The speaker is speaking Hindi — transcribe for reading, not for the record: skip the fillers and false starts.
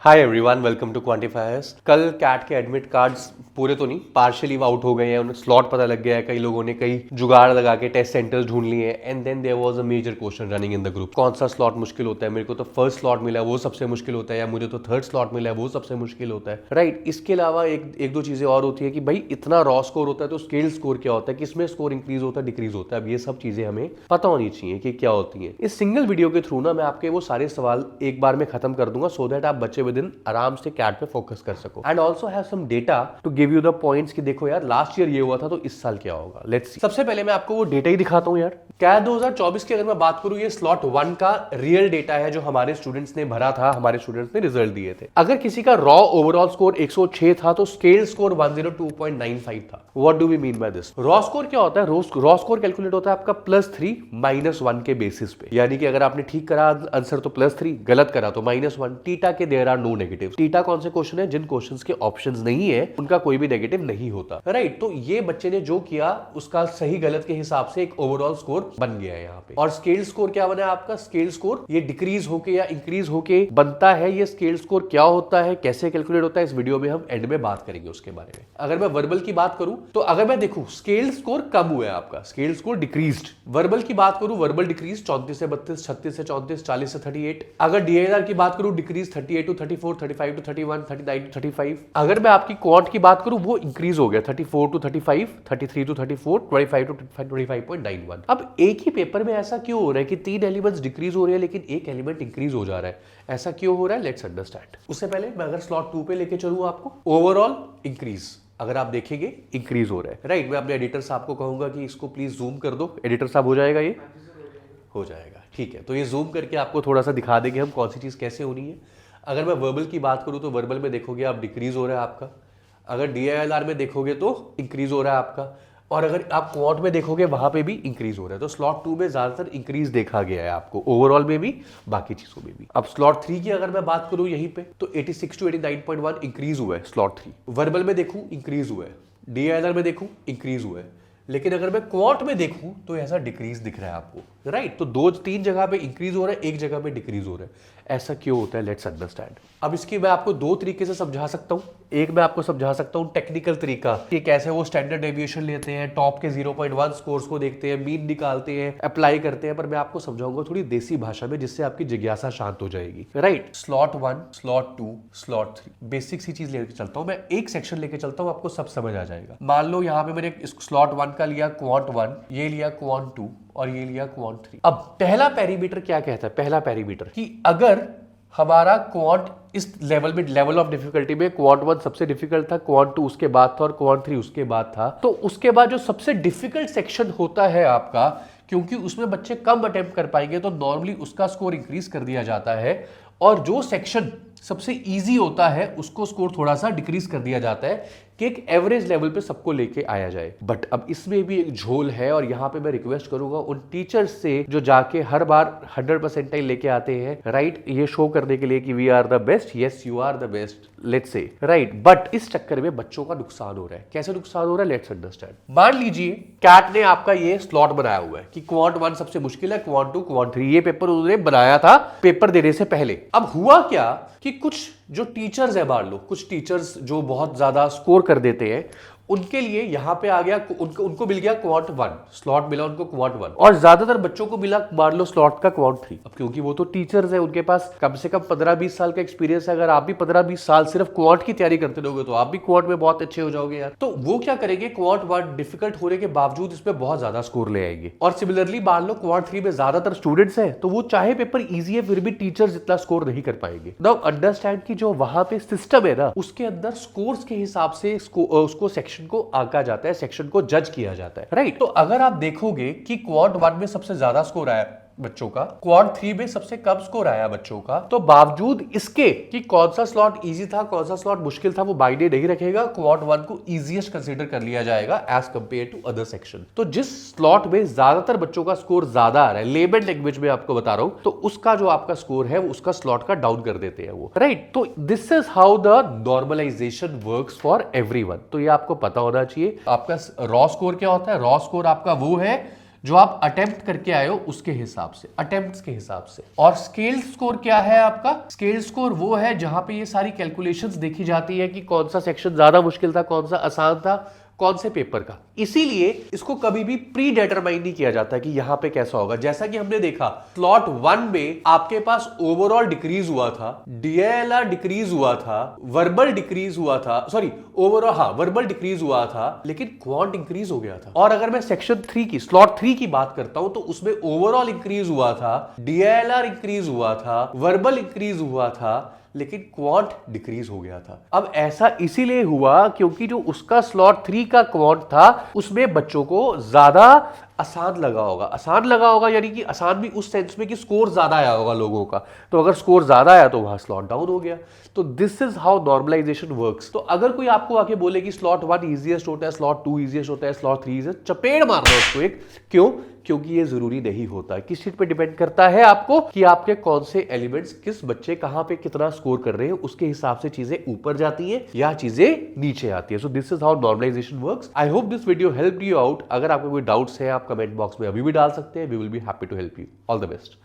Hi everyone, welcome to quantifiers. कल कैट के एडमिट कार्ड्स पूरे तो नहीं, पार्शियली आउट हो गए हैं, उन्हें स्लॉट पता लग गया है। कई लोगों ने कई जुगाड़ लगा के टेस्ट सेंटर्स ढूंढ लिए हैं and then there was a major question running in the group. कौन सा स्लॉट मुश्किल होता है? मेरे को तो फर्स्ट स्लॉट मिला है वो सबसे मुश्किल होता है, या मुझे तो थर्ड स्लॉट मिला है वो सबसे मुश्किल होता है, राइट। इसके अलावा एक दो चीजें और होती है कि भाई इतना रॉ स्कोर होता है तो स्केल स्कोर क्या होता है, किसमें स्कोर इंक्रीज होता है डिक्रीज होता है। अब ये सब चीजें हमें पता होनी चाहिए कि क्या होती है। इस सिंगल वीडियो के थ्रू ना मैं आपके वो सारे सवाल एक बार में खत्म कर दूंगा सो दैट आप बच्चे विद इन आराम से कैट पे फोकस कर सको and also have some data to give you the points कि देखो यार लास्ट ईयर ये हुआ था तो इस साल क्या होगा। Let's see. सबसे पहले मैं आपको वो डेटा ही दिखाता हूं यार। कैट 2024 की अगर मैं बात करूं, ये स्लॉट 1 का रियल डेटा है जो हमारे स्टूडेंट्स ने भरा था, हमारे स्टूडेंट्स ने रिजल्ट दिए थे। अगर किसी का रॉ ओवरऑल स्कोर 106 था तो स्केल स्कोर 102.95 था। What do we mean by this? Raw score क्या होता है? रॉ स्कोर कैलकुलेट होता है आपका +3 -1 के बेसिस पे, यानी कि अगर आपने ठीक करा आंसर तो +3, गलत करा तो -1। टीटा के there are no negative. Theta कौन से क्वेश्चन है? जिन क्वेश्चंस के ऑप्शंस नहीं है उनका कोई भी नेगेटिव नहीं होता, राइट। तो ये बच्चे ने जो किया उसका सही गलत के हिसाब से एक ओवरऑल स्कोर बन गया है यहाँ पे। और स्केल स्कोर क्या बना है आपका? स्केल स्कोर ये डिक्रीज होके या इंक्रीज होके बनता है। ये स्केल स्कोर क्या होता है, कैसे कैलकुलेट होता है, इस वीडियो में हम एंड में बात करेंगे उसके बारे में। अगर मैं वर्बल की बात करूं तो अगर मैं देखूं स्केल स्कोर कब हुआ है आपका, स्केल स्कोर डिक्रीज्ड। वर्बल की बात करूं, वर्बल डिक्रीज 34 से 32, 36 से 34, 40 से 38। अगर डीआईआर की बात करूं, डिक्रीज 38 to 34, 35 to 31, 39 to 35। अगर मैं आपकी क्वांट की बात करूं, वो इंक्रीज हो गया 34 to 35, 33 to 34, 25 to 25.91। अब एक ही पेपर में ऐसा क्यों हो रहा है कि 3 एलिमेंट्स डिक्रीज हो रहे हैं लेकिन एक एलिमेंट इंक्रीज हो जा रहा है? ऐसा क्यों हो रहा है? Let's understand. उससे पहले मैं अगर स्लॉट 2 पे लेके चलूं आपको, ओवरऑल इंक्रीज अगर आप देखेंगे इंक्रीज हो रहा है, राइट। मैं अपने एडिटर साहब को कहूंगा कि इसको प्लीज जूम कर दो। एडिटर साहब हो जाएगा? ये हो जाएगा, ठीक है। तो ये जूम करके आपको थोड़ा सा दिखा देंगे हम कौन सी चीज कैसे होनी है। अगर मैं वर्बल की बात करूं तो वर्बल में देखोगे आप डिक्रीज हो रहा है आपका। अगर डीआईएलआर में देखोगे तो इंक्रीज हो रहा है आपका। और अगर आप क्वांट में देखोगे वहां पे भी इंक्रीज हो रहा है। तो स्लॉट 2 में ज्यादातर इंक्रीज देखा गया है आपको, ओवरऑल में भी बाकी चीजों में भी। अब स्लॉट 3 की अगर मैं बात करूं यहीं पे तो 86 to 89.1 इंक्रीज हुआ है स्लॉट 3। वर्बल में देखूं इंक्रीज हुआ है, डीआईएलआर में देखूं इंक्रीज हुआ है, लेकिन अगर मैं क्वांट में देखूं तो ऐसा डिक्रीज दिख रहा है आपको, राइट। तो 2-3 जगह पे इंक्रीज हो रहा है, एक जगह पे डिक्रीज हो रहा है। ऐसा क्यों होता है? Let's understand. अब इसकी मैं आपको 2 तरीके से समझा सकता हूं। एक मैं आपको समझा सकता हूं टेक्निकल तरीका कि कैसे वो स्टैंडर्ड डेविएशन लेते हैं, टॉप के 0.1 स्कोर्स को देखते हैं, मीन निकालते हैं, अप्लाई करते हैं। पर मैं आपको समझाऊंगा थोड़ी देसी भाषा में जिससे आपकी जिज्ञासा शांत हो जाएगी, right. Slot 1, slot 2, slot 3, basic सी चीज लेके चलता हूं मैं। एक सेक्शन लेके चलता हूं, आपको सब समझ आ जाएगा। मान लो यहाँ पे मैंने स्लॉट 1 का लिया क्वांट 1, ये लिया क्वांट 2 और ये लिया क्वांट 3। अब पहला पैरामीटर क्या कहता है? पहला पैरामीटर कि अगर हमारा क्वांट इस लेवल में, लेवल ऑफ डिफिकल्टी में क्वांट 1 सबसे डिफिकल्ट था, क्वांट 2 उसके बाद था और क्वांट 3 उसके बाद था, तो उसके बाद जो सबसे डिफिकल्ट सेक्शन होता है आपका, क्योंकि उसमें बच्चे कम अटेम्प्ट कर पाएंगे तो नॉर्मली उसका स्कोर इंक्रीज कर दिया जाता है। और जो सेक्शन सबसे इजी होता है उसको स्कोर थोड़ा सा डिक्रीज कर दिया जाता है कि एक एवरेज लेवल पे सबको लेके आया जाए। बट अब इसमें भी एक झोल है और यहाँ पे मैं रिक्वेस्ट करूंगा उन टीचर्स से जो जाके हर बार 100 परसेंटाइल लेके आते हैं, राइट, ये शो करने के लिए कि we are the best. Yes you are the best, let's say, right. But इस चक्कर में बच्चों का नुकसान हो रहा है। कैसे नुकसान हो रहा है? Let's understand. मान लीजिए कैट ने आपका ये स्लॉट बनाया हुआ है कि क्वांट 1 सबसे मुश्किल है, क्वांट 2, क्वांट 3, ये पेपर उन्होंने बनाया था पेपर देने से पहले। अब हुआ क्या कि कुछ जो टीचर्स है, मान लो कुछ टीचर्स जो बहुत ज्यादा स्कोर कर देते हैं, उनके लिए यहां पे आ गया, उनको मिल गया क्वांट 1, स्लॉट मिला उनको क्वांट 1, और ज्यादातर बच्चों को मिला मान लो स्लॉट का क्वांट 3। अब क्योंकि वो तो टीचर्स है, उनके पास कम से कम 15-20 साल का एक्सपीरियंस है। अगर आप भी 15-20 साल सिर्फ क्वांट की तैयारी करते रहोगे तो आप भी क्वांट में बहुत अच्छे हो जाओगे यार। तो वो क्या करेंगे, क्वांट 1 डिफिकल्ट होने के बावजूद इसमें बहुत ज्यादा स्कोर ले आएंगे। और सिमिलरली मान लो क्वांट 3 में ज्यादातर स्टूडेंट्स है तो वो चाहे पेपर ईजी है फिर भी टीचर्स इतना स्कोर नहीं कर पाएंगे। नाउ अंडरस्टैंड कि जो वहां पे सिस्टम है ना, उसके अंदर स्कोर्स के हिसाब से उसको सेक्शन को आंका जाता है, सेक्शन को जज किया जाता है, राइट। तो अगर आप देखोगे कि क्वांट 1 में सबसे ज्यादा स्कोर आया बच्चों का, क्वांट 3 में सबसे कम स्कोर आया बच्चों का, तो बावजूद इसके कि कौन सा स्लॉट इजी था कौन सा स्लॉट मुश्किल था वो मायने नहीं रखेगा। क्वांट 1 को इजीएस्ट कंसीडर कर लिया जाएगा as compare to other section. तो जिस स्लॉट में ज्यादातर बच्चों का स्कोर ज्यादा आ रहा है, लेमन लैंग्वेज में आपको बता रहा हूं, तो उसका जो आपका स्कोर है वो उसका स्लॉट का डाउन कर देते हैं वो, राइट। तो this is how the normalisation works for everyone. तो ये आपको पता होना चाहिए। आपका रॉ स्कोर क्या होता है? रॉ स्कोर आपका वो है जो आप अटेम्प्ट करके आए हो उसके हिसाब से, अटेम्प्ट्स के हिसाब से। और स्केल स्कोर क्या है आपका? स्केल स्कोर वो है जहां पे ये सारी कैलकुलेशंस देखी जाती है कि कौन सा सेक्शन ज्यादा मुश्किल था, कौन सा आसान था, कौन से पेपर का। इसीलिए इसको कभी भी प्री डिटरमाइन नहीं किया जाता कि यहां पे कैसा होगा। जैसा कि हमने देखा स्लॉट 1 में आपके पास ओवरऑल डिक्रीज हुआ था, DILR डिक्रीज हुआ था, वर्बल डिक्रीज हुआ था, सॉरी ओवरऑल, हाँ वर्बल डिक्रीज हुआ था, लेकिन क्वांट इंक्रीज हो गया था। और अगर मैं सेक्शन 3 की, स्लॉट 3 की बात करता हूं तो उसमें ओवरऑल इंक्रीज हुआ था, DILR इंक्रीज हुआ था, वर्बल इंक्रीज हुआ था, लेकिन क्वांट डिक्रीज हो गया था। अब ऐसा इसीलिए हुआ क्योंकि जो उसका स्लॉट 3 का क्वांट था उसमें बच्चों को ज्यादा आसान लगा होगा। आसान लगा होगा यानी कि आसान भी उस सेंस में कि स्कोर ज्यादा आया होगा लोगों का, तो अगर स्कोर ज्यादा आया तो वहां स्लॉट डाउन हो गया। तो this is how normalisation works. तो अगर कोई आपको आके बोले कि स्लॉट 1 इजीएस्ट होता है, स्लॉट 2 इजीएस्ट होता है, स्लॉट 3 इजीएस्ट, चपेड़ मारना उसको एक। क्यों? क्योंकि ये जरूरी नहीं होता। किस चीज पे डिपेंड करता है आपको कि आपके कौन से एलिमेंट्स, किस बच्चे कहां पे कितना स्कोर कर रहे हैं, उसके हिसाब से चीजें ऊपर जाती है या चीजें नीचे आती है। So this is how normalisation works. I hope this video help you out. अगर आपको कोई डाउट्स है आप कमेंट बॉक्स में अभी भी डाल सकते हैं। We will be happy to help you. All the best.